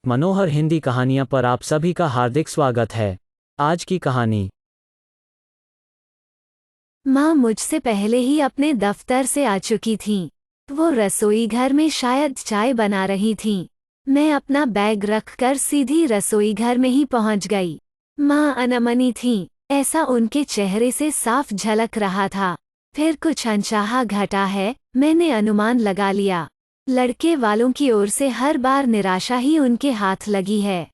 मनोहर हिंदी कहानियाँ पर आप सभी का हार्दिक स्वागत है। आज की कहानी। माँ मुझसे पहले ही अपने दफ्तर से आ चुकी थीं। वो रसोई घर में शायद चाय बना रही थीं। मैं अपना बैग रखकर सीधी रसोई घर में ही पहुंच गई। माँ अनमनी थीं, ऐसा उनके चेहरे से साफ झलक रहा था। फिर कुछ अनचाहा घटा है, मैंने अनुमान लगा लिया। लड़के वालों की ओर से हर बार निराशा ही उनके हाथ लगी है।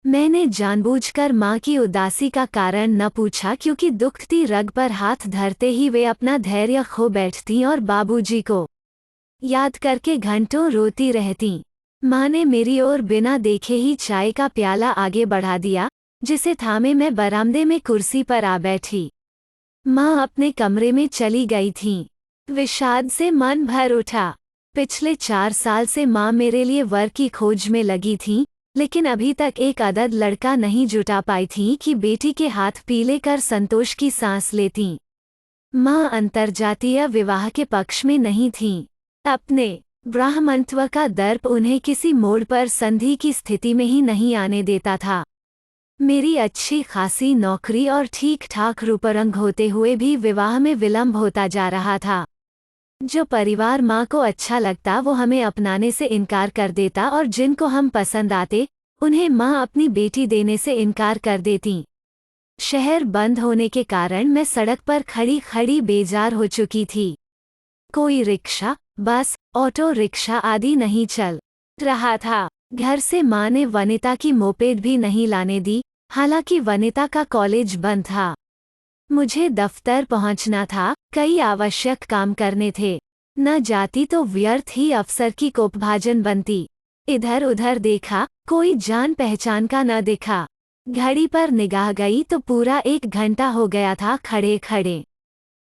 मैंने जानबूझकर माँ की उदासी का कारण न पूछा, क्योंकि दुखती रग पर हाथ धरते ही वे अपना धैर्य खो बैठतीं और बाबूजी को याद करके घंटों रोती रहतीं। माँ ने मेरी ओर बिना देखे ही चाय का प्याला आगे बढ़ा दिया, जिसे थामे मैं बरामदे में कुर्सी पर आ बैठी। माँ अपने कमरे में चली गई थीं। विषाद से मन भर उठा। पिछले 4 साल से माँ मेरे लिए वर की खोज में लगी थीं, लेकिन अभी तक एक अदद लड़का नहीं जुटा पाई थीं कि बेटी के हाथ पीले कर संतोष की सांस लेतीं। माँ अंतर्जातीय विवाह के पक्ष में नहीं थीं। अपने ब्राह्मणत्व का दर्प उन्हें किसी मोड़ पर संधि की स्थिति में ही नहीं आने देता था। मेरी अच्छी खासी नौकरी और ठीक ठाक रूपरंग होते हुए भी विवाह में विलंब होता जा रहा था। जो परिवार माँ को अच्छा लगता वो हमें अपनाने से इनकार कर देता, और जिनको हम पसंद आते उन्हें माँ अपनी बेटी देने से इनकार कर देती। शहर बंद होने के कारण मैं सड़क पर खड़ी खड़ी बेजार हो चुकी थी। कोई रिक्शा, बस, ऑटो रिक्शा आदि नहीं चल रहा था। घर से माँ ने वनिता की मोपेड भी नहीं लाने दी, हालांकि वनिता का कॉलेज बंद था। मुझे दफ्तर पहुंचना था, कई आवश्यक काम करने थे। न जाती तो व्यर्थ ही अफसर की कोपभाजन बनती। इधर उधर देखा, कोई जान पहचान का न दिखा। घड़ी पर निगाह गई तो पूरा 1 घंटा हो गया था खड़े खड़े।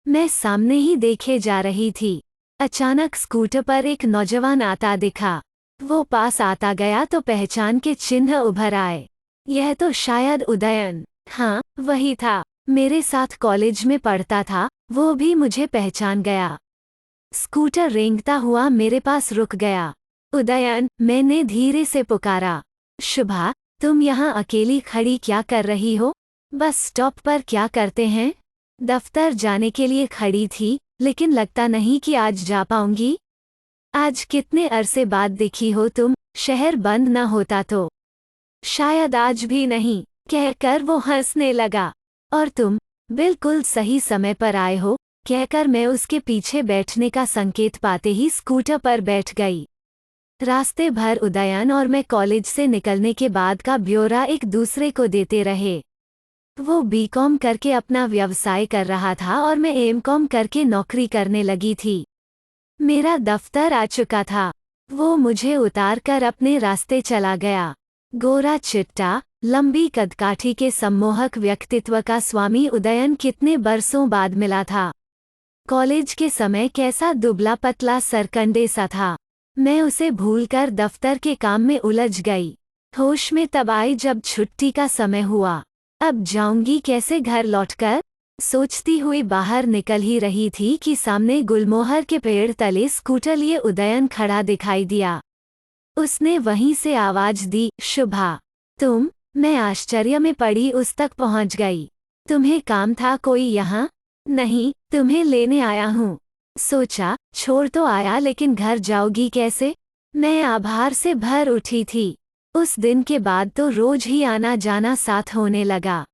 मैं सामने ही देखे जा रही थी। अचानक स्कूटर पर एक नौजवान आता दिखा। वो पास आता गया तो पहचान के चिन्ह उभर आए। यह तो शायद उदयन, हाँ वही था। मेरे साथ कॉलेज में पढ़ता था, वो भी मुझे पहचान गया। स्कूटर रेंगता हुआ मेरे पास रुक गया। उदयन, मैंने धीरे से पुकारा। शुभा, तुम यहाँ अकेली खड़ी क्या कर रही हो? बस स्टॉप पर क्या करते हैं? दफ्तर जाने के लिए खड़ी थी, लेकिन लगता नहीं कि आज जा पाऊंगी। आज कितने अरसे बाद दिखी हो तुम, शहर बंद न होता तो। शायद आज भी नहीं, कहकर वो हंसने लगा। और तुम बिल्कुल सही समय पर आए हो, कहकर मैं उसके पीछे बैठने का संकेत पाते ही स्कूटर पर बैठ गई। रास्ते भर उदयन और मैं कॉलेज से निकलने के बाद का ब्यौरा एक दूसरे को देते रहे। वो बीकॉम करके अपना व्यवसाय कर रहा था और मैं एमकॉम करके नौकरी करने लगी थी। मेरा दफ्तर आ चुका था। वो मुझे उतार कर अपने रास्ते चला गया। गोरा चिट्टा, लंबी कदकाठी के सम्मोहक व्यक्तित्व का स्वामी उदयन कितने बरसों बाद मिला था। कॉलेज के समय कैसा दुबला पतला सरकंडे सा था। मैं उसे भूलकर दफ्तर के काम में उलझ गई। होश में तब आई जब छुट्टी का समय हुआ। अब जाऊंगी कैसे घर लौटकर? सोचती हुई बाहर निकल ही रही थी कि सामने गुलमोहर के पेड़ तले स्कूटर लिए उदयन खड़ा दिखाई दिया। उसने वहीं से आवाज दी, शुभा, तुम? मैं आश्चर्य में पड़ी उस तक पहुंच गई। तुम्हें काम था कोई यहाँ? नहीं, तुम्हें लेने आया हूँ। सोचा, छोड़ तो आया, लेकिन घर जाओगी कैसे? मैं आभार से भर उठी थी। उस दिन के बाद तो रोज ही आना जाना साथ होने लगा।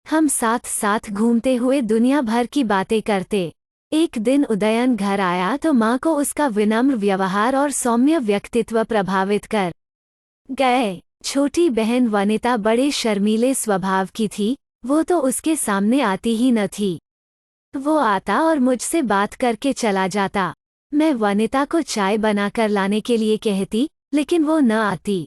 हम साथ साथ घूमते हुए दुनिया भर की बातें करते। एक दिन उदयन घर आया तो माँ को उसका विनम्र व्यवहार और सौम्य व्यक्तित्व प्रभावित कर गए। छोटी बहन वनिता बड़े शर्मीले स्वभाव की थी, वो तो उसके सामने आती ही न थी। वो आता और मुझसे बात करके चला जाता। मैं वनिता को चाय बनाकर लाने के लिए कहती, लेकिन वो न आती।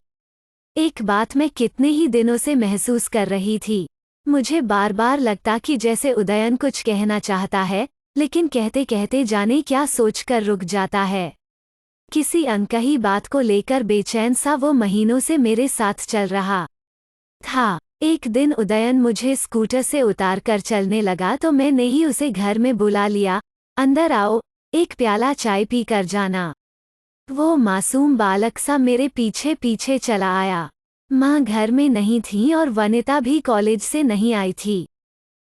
एक बात मैं कितने ही दिनों से महसूस कर रही थी। मुझे बार बार लगता कि जैसे उदयन कुछ कहना चाहता है, लेकिन कहते कहते जाने क्या सोचकर रुक जाता है। किसी अनकही बात को लेकर बेचैन सा वो महीनों से मेरे साथ चल रहा था। एक दिन उदयन मुझे स्कूटर से उतार कर चलने लगा तो मैंने ही उसे घर में बुला लिया। अंदर आओ, एक प्याला चाय पी कर जाना। वो मासूम बालक सा मेरे पीछे पीछे चला आया। माँ घर में नहीं थी और वनिता भी कॉलेज से नहीं आई थी।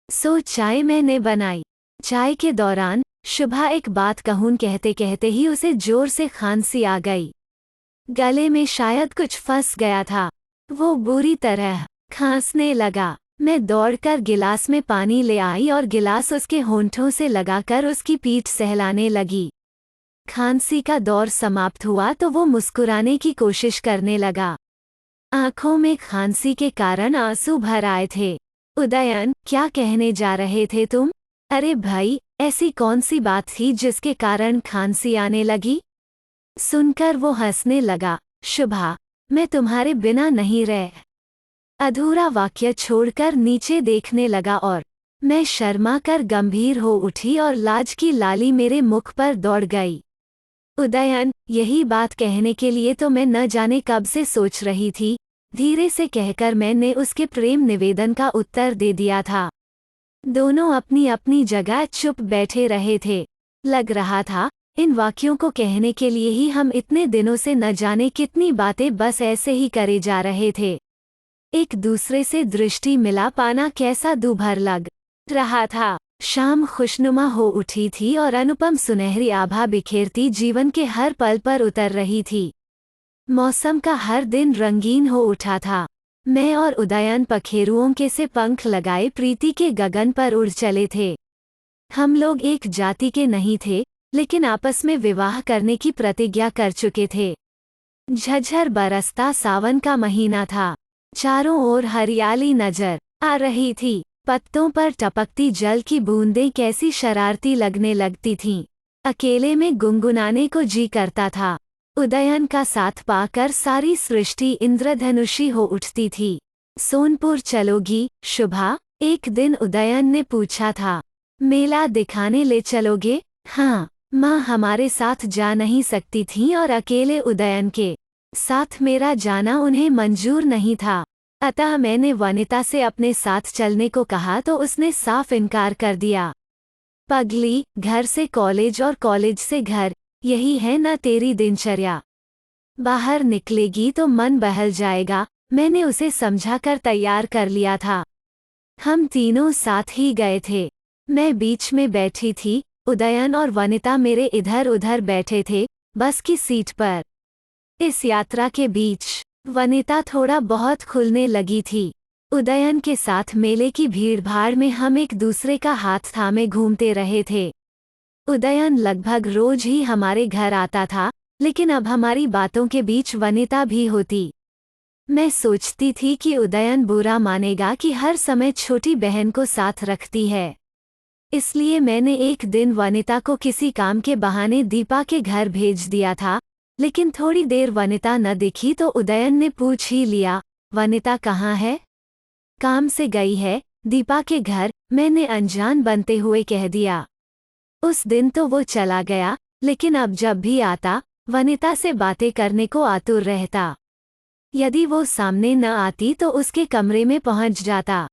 सो चाय मैंने बनाई। चाय के दौरान शुभा एक बात कहूं कहते कहते ही उसे जोर से खांसी आ गई। गले में शायद कुछ फंस गया था। वो बुरी तरह खांसने लगा। मैं दौड़कर गिलास में पानी ले आई और गिलास उसके होंठों से लगाकर उसकी पीठ सहलाने लगी। खांसी का दौर समाप्त हुआ तो वो मुस्कुराने की कोशिश करने लगा। आंखों में खांसी के कारण आंसू भर आए थे। उदयन, क्या कहने जा रहे थे तुम? अरे भाई, ऐसी कौन सी बात थी जिसके कारण खांसी आने लगी? सुनकर वो हंसने लगा। शुभा, मैं तुम्हारे बिना नहीं रह। अधूरा वाक्य छोड़कर नीचे देखने लगा और मैं शर्मा कर गंभीर हो उठी और लाज की लाली मेरे मुख पर दौड़ गई। उदयन, यही बात कहने के लिए तो मैं न जाने कब से सोच रही थी, धीरे से कहकर मैंने उसके प्रेम निवेदन का उत्तर दे दिया था। दोनों अपनी अपनी जगह चुप बैठे रहे थे। लग रहा था इन वाक्यों को कहने के लिए ही हम इतने दिनों से न जाने कितनी बातें बस ऐसे ही करे जा रहे थे। एक दूसरे से दृष्टि मिला पाना कैसा दूभर लग रहा था। शाम खुशनुमा हो उठी थी और अनुपम सुनहरी आभा बिखेरती जीवन के हर पल पर उतर रही थी। मौसम का हर दिन रंगीन हो उठा था। मैं और उदयन पखेरुओं के से पंख लगाए प्रीति के गगन पर उड़ चले थे। हम लोग एक जाति के नहीं थे, लेकिन आपस में विवाह करने की प्रतिज्ञा कर चुके थे। झझर बरसता सावन का महीना था। चारों ओर हरियाली नजर आ रही थी। पत्तों पर टपकती जल की बूंदें कैसी शरारती लगने लगती थीं। अकेले में गुनगुनाने को जी करता था। उदयन का साथ पाकर सारी सृष्टि इंद्रधनुषी हो उठती थी। सोनपुर चलोगी शुभा? एक दिन उदयन ने पूछा था। मेला दिखाने ले चलोगे? हाँ, माँ हमारे साथ जा नहीं सकती थीं और अकेले उदयन के साथ मेरा जाना उन्हें मंजूर नहीं था। अतः मैंने वनिता से अपने साथ चलने को कहा तो उसने साफ इनकार कर दिया। पगली, घर से कॉलेज और कॉलेज से घर, यही है न तेरी दिनचर्या। बाहर निकलेगी तो मन बहल जाएगा। मैंने उसे समझाकर तैयार कर लिया था। हम तीनों साथ ही गए थे। मैं बीच में बैठी थी। उदयन और वनिता मेरे इधर उधर बैठे थे, बस की सीट पर। इस यात्रा के बीच वनिता थोड़ा बहुत खुलने लगी थी। उदयन के साथ मेले की भीड़भाड़ में हम एक दूसरे का हाथ थामे घूमते रहे थे। उदयन लगभग रोज ही हमारे घर आता था, लेकिन अब हमारी बातों के बीच वनिता भी होती। मैं सोचती थी कि उदयन बुरा मानेगा कि हर समय छोटी बहन को साथ रखती है। इसलिए मैंने एक दिन वनिता को किसी काम के बहाने दीपा के घर भेज दिया था, लेकिन थोड़ी देर वनिता न दिखी तो उदयन ने पूछ ही लिया, वनिता कहाँ है? काम से गई है, दीपा के घर, मैंने अनजान बनते हुए कह दिया। उस दिन तो वो चला गया, लेकिन अब जब भी आता, वनिता से बातें करने को आतुर रहता। यदि वो सामने न आती तो उसके कमरे में पहुंच जाता।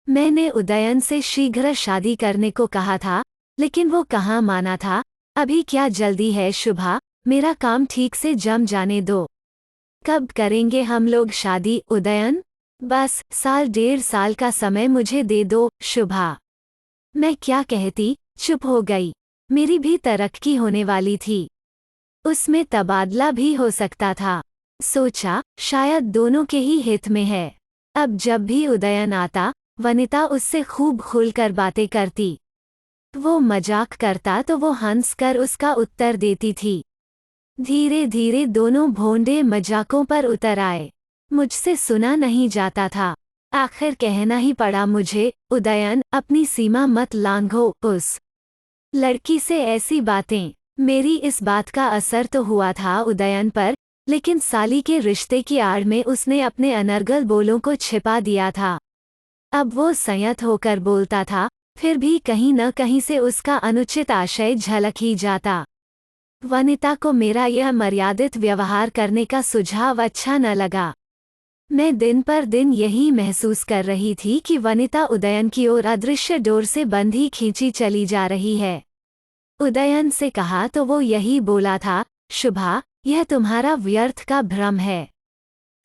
मैंने उदयन से शीघ्र शादी करने को कहा था, लेकिन वो कहाँ माना था। अभी क्या जल्दी है शुभा, मेरा काम ठीक से जम जाने दो। कब करेंगे हम लोग शादी उदयन? बस साल डेढ़ साल का समय मुझे दे दो शुभा। मैं क्या कहती, चुप हो गई। मेरी भी तरक्की होने वाली थी। उसमें तबादला भी हो सकता था। सोचा शायद दोनों के ही हित में है। अब जब भी उदयन आता, वनिता उससे खूब खुलकर बातें करती। वो मजाक करता तो वो हंसकर उसका उत्तर देती थी। धीरे धीरे दोनों भोंडे मजाकों पर उतर आए। मुझसे सुना नहीं जाता था। आखिर कहना ही पड़ा मुझे, उदयन अपनी सीमा मत लांघो उस लड़की से ऐसी बातें। मेरी इस बात का असर तो हुआ था उदयन पर, लेकिन साली के रिश्ते की आड़ में उसने अपने अनर्गल बोलों को छिपा दिया था। अब वो संयत होकर बोलता था, फिर भी कहीं न कहीं से उसका अनुचित आशय झलक ही जाता। वनिता को मेरा यह मर्यादित व्यवहार करने का सुझाव अच्छा न लगा। मैं दिन पर दिन यही महसूस कर रही थी कि वनिता उदयन की ओर अदृश्य डोर से बंधी खींची चली जा रही है। उदयन से कहा तो वो यही बोला था, शुभा, यह तुम्हारा व्यर्थ का भ्रम है।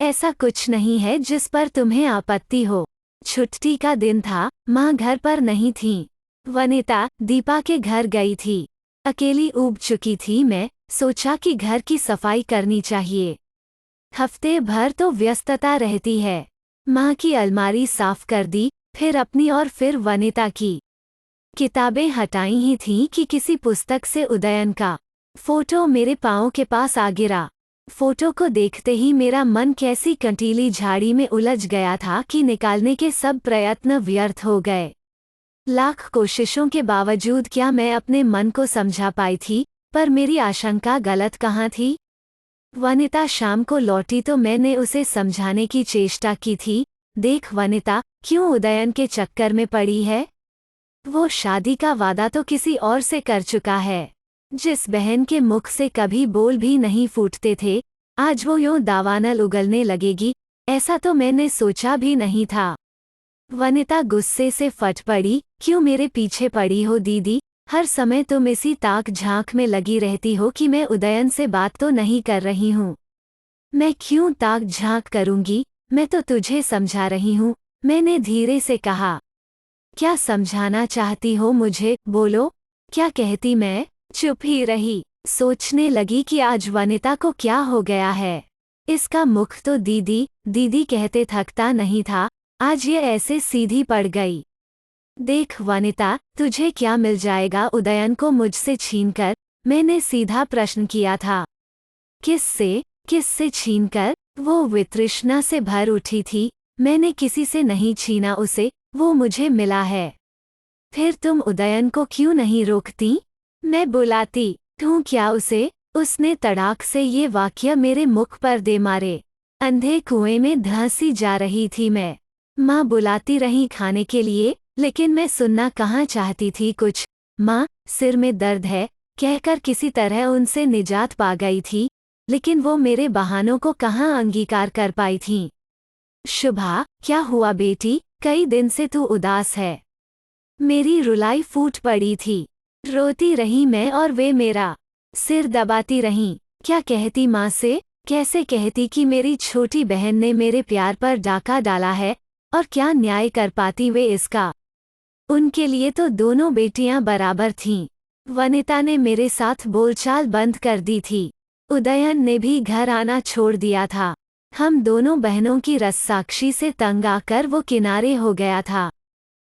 ऐसा कुछ नहीं है जिस पर तुम्हें आपत्ति हो। छुट्टी का दिन था, माँ घर पर नहीं थीं। वनिता दीपा के घर गई थी। अकेली ऊब चुकी थी मैं, सोचा कि घर की सफाई करनी चाहिए। हफ्ते भर तो व्यस्तता रहती है। माँ की अलमारी साफ कर दी, फिर अपनी और फिर वनिता की। किताबें हटाई ही थीं कि किसी पुस्तक से उदयन का फोटो मेरे पाँव के पास आ गिरा। फोटो को देखते ही मेरा मन कैसी कंटीली झाड़ी में उलझ गया था कि निकालने के सब प्रयत्न व्यर्थ हो गए। लाख कोशिशों के बावजूद क्या मैं अपने मन को समझा पाई थी, पर मेरी आशंका गलत कहाँ थी। वनिता शाम को लौटी तो मैंने उसे समझाने की चेष्टा की थी, देख वनिता, क्यों उदयन के चक्कर में पड़ी है? वो शादी का वादा तो किसी और से कर चुका है। जिस बहन के मुख से कभी बोल भी नहीं फूटते थे, आज वो यूं दावानल उगलने लगेगी, ऐसा तो मैंने सोचा भी नहीं था। वनिता गुस्से से फट पड़ी, क्यों मेरे पीछे पड़ी हो दीदी? हर समय तुम इसी ताक झांक में लगी रहती हो कि मैं उदयन से बात तो नहीं कर रही हूँ। मैं क्यों ताक झांक करूँगी, मैं तो तुझे समझा रही हूँ, मैंने धीरे से कहा। क्या समझाना चाहती हो मुझे, बोलो। क्या कहती मैं? चुप ही रही। सोचने लगी कि आज वनिता को क्या हो गया है। इसका मुख तो दीदी दीदी कहते थकता नहीं था, आज ये ऐसे सीधी पड़ गई। देख वनिता, तुझे क्या मिल जाएगा उदयन को मुझसे छीनकर? मैंने सीधा प्रश्न किया था। किससे छीनकर? वो वितृष्णा से भर उठी थी। मैंने किसी से नहीं छीना उसे, वो मुझे मिला है। फिर तुम उदयन को क्यों नहीं रोकती? मैं बुलाती हूँ क्या उसे? उसने तड़ाक से ये वाक्य मेरे मुख पर दे मारे। अंधे कुएं में धंसी जा रही थी मैं। माँ बुलाती रही खाने के लिए, लेकिन मैं सुनना कहाँ चाहती थी कुछ। माँ, सिर में दर्द है, कहकर किसी तरह उनसे निजात पा गई थी, लेकिन वो मेरे बहानों को कहाँ अंगीकार कर पाई थीं। शुभा, क्या हुआ बेटी? कई दिन से तू उदास है। मेरी रुलाई फूट पड़ी थी। रोती रही मैं और वे मेरा सिर दबाती रहीं। क्या कहती माँ से? कैसे कहती कि मेरी छोटी बहन ने मेरे प्यार पर डाका डाला है, और क्या न्याय कर पाती वे इसका? उनके लिए तो दोनों बेटियां बराबर थीं। वनिता ने मेरे साथ बोलचाल बंद कर दी थी। उदयन ने भी घर आना छोड़ दिया था। हम दोनों बहनों की रस्साक्षी से तंग आकर वो किनारे हो गया था।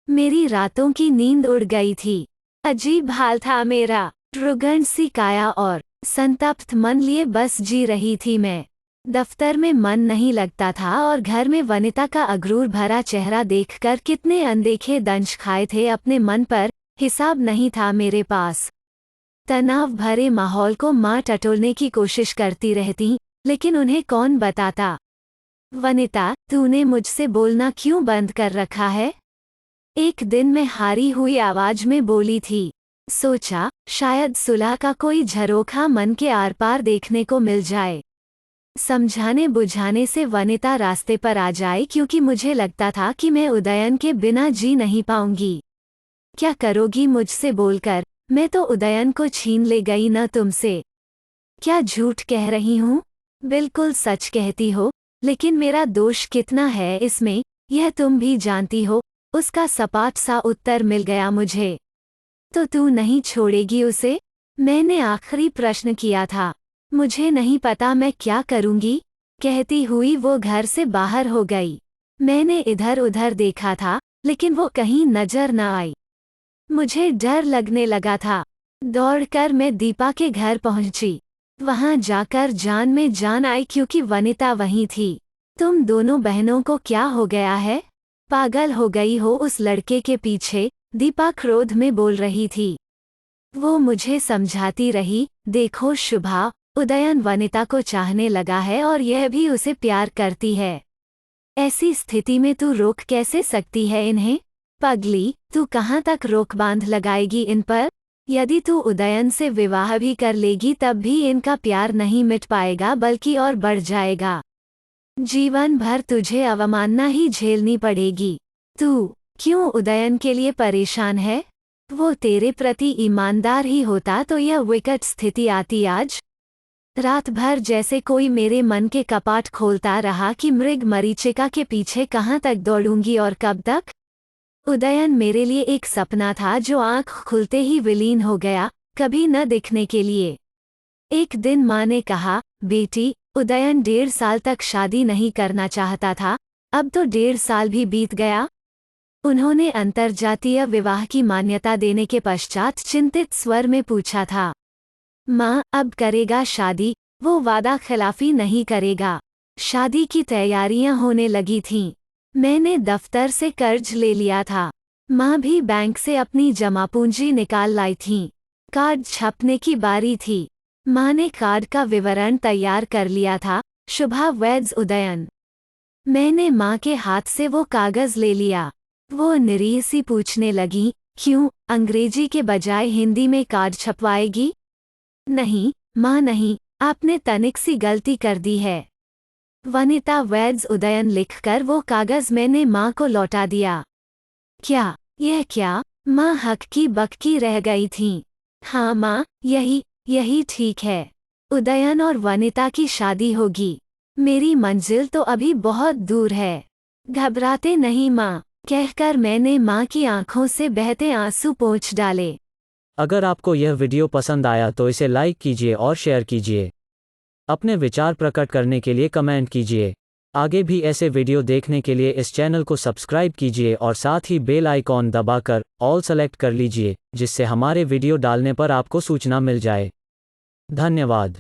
मेरी रातों की नींद उड़ गई थी। अजीब हाल था मेरा। रुग्ण सी काया और संतप्त मन लिए बस जी रही थी मैं। दफ्तर में मन नहीं लगता था और घर में वनिता का अगरूर भरा चेहरा देखकर कितने अनदेखे दंश खाए थे अपने मन पर, हिसाब नहीं था मेरे पास। तनाव भरे माहौल को माँ टटोलने की कोशिश करती रहती, लेकिन उन्हें कौन बताता। वनिता, तूने मुझसे बोलना क्यों बंद कर रखा है? एक दिन मैं हारी हुई आवाज में बोली थी। सोचा, शायद सुलह का कोई झरोखा मन के आर पार देखने को मिल जाए। समझाने बुझाने से वनिता रास्ते पर आ जाए, क्योंकि मुझे लगता था कि मैं उदयन के बिना जी नहीं पाऊंगी। क्या करोगी मुझसे बोलकर? मैं तो उदयन को छीन ले गई न तुमसे। क्या झूठ कह रही हूँ? बिल्कुल सच कहती हो, लेकिन मेरा दोष कितना है इसमें, यह तुम भी जानती हो। उसका सपाट सा उत्तर मिल गया मुझे। तो तू नहीं छोड़ेगी उसे? मैंने आखिरी प्रश्न किया था। मुझे नहीं पता मैं क्या करूंगी, कहती हुई वो घर से बाहर हो गई। मैंने इधर उधर देखा था, लेकिन वो कहीं नजर न आई। मुझे डर लगने लगा था। दौड़कर मैं दीपा के घर पहुंची। वहां जाकर जान में जान आई, क्योंकि वनिता वहीं थी। तुम दोनों बहनों को क्या हो गया है? पागल हो गई हो उस लड़के के पीछे? दीपा क्रोध में बोल रही थी। वो मुझे समझाती रही, देखो शुभा, उदयन वनिता को चाहने लगा है और यह भी उसे प्यार करती है। ऐसी स्थिति में तू रोक कैसे सकती है इन्हें? पगली, तू कहाँ तक रोक बांध लगाएगी इन पर? यदि तू उदयन से विवाह भी कर लेगी तब भी इनका प्यार नहीं मिट पाएगा, बल्कि और बढ़ जाएगा। जीवन भर तुझे अवमानना ही झेलनी पड़ेगी। तू क्यों उदयन के लिए परेशान है? वो तेरे प्रति ईमानदार ही होता तो यह विकट स्थिति आती आज। रात भर जैसे कोई मेरे मन के कपाट खोलता रहा कि मृग मरीचिका के पीछे कहाँ तक दौड़ूंगी और कब तक। उदयन मेरे लिए एक सपना था जो आंख खुलते ही विलीन हो गया, कभी न दिखने के लिए। एक दिन माँ ने कहा, बेटी, उदयन 1.5 साल तक शादी नहीं करना चाहता था, अब तो 1.5 साल भी बीत गया। उन्होंने अंतर्जातीय विवाह की मान्यता देने के पश्चात चिंतित स्वर में पूछा था। माँ, अब करेगा शादी, वो वादा खिलाफी नहीं करेगा। शादी की तैयारियां होने लगी थीं। मैंने दफ्तर से कर्ज ले लिया था। माँ भी बैंक से अपनी जमा पूंजी निकाल लाई थीं। कार्ड छपने की बारी थी। माँ ने कार्ड का विवरण तैयार कर लिया था, शुभा वेड्स उदयन। मैंने माँ के हाथ से वो कागज ले लिया। वो निरीह सी पूछने लगी, क्यों, अंग्रेजी के बजाय हिंदी में कार्ड छपवाएगी? नहीं माँ नहीं, आपने तनिक सी गलती कर दी है। वनिता वेड्स उदयन लिखकर वो कागज मैंने माँ को लौटा दिया। क्या, यह क्या? माँ हक्की बक्की रह गई थीं। हाँ माँ, यही ठीक है। उदयन और वनिता की शादी होगी। मेरी मंजिल तो अभी बहुत दूर है। घबराते नहीं माँ, कहकर मैंने माँ की आंखों से बहते आंसू पोंछ डाले। अगर आपको यह वीडियो पसंद आया तो इसे लाइक कीजिए और शेयर कीजिए। अपने विचार प्रकट करने के लिए कमेंट कीजिए। आगे भी ऐसे वीडियो देखने के लिए इस चैनल को सब्सक्राइब कीजिए और साथ ही बेल आइकॉन दबाकर ऑल सेलेक्ट कर लीजिए, जिससे हमारे वीडियो डालने पर आपको सूचना मिल जाए। धन्यवाद।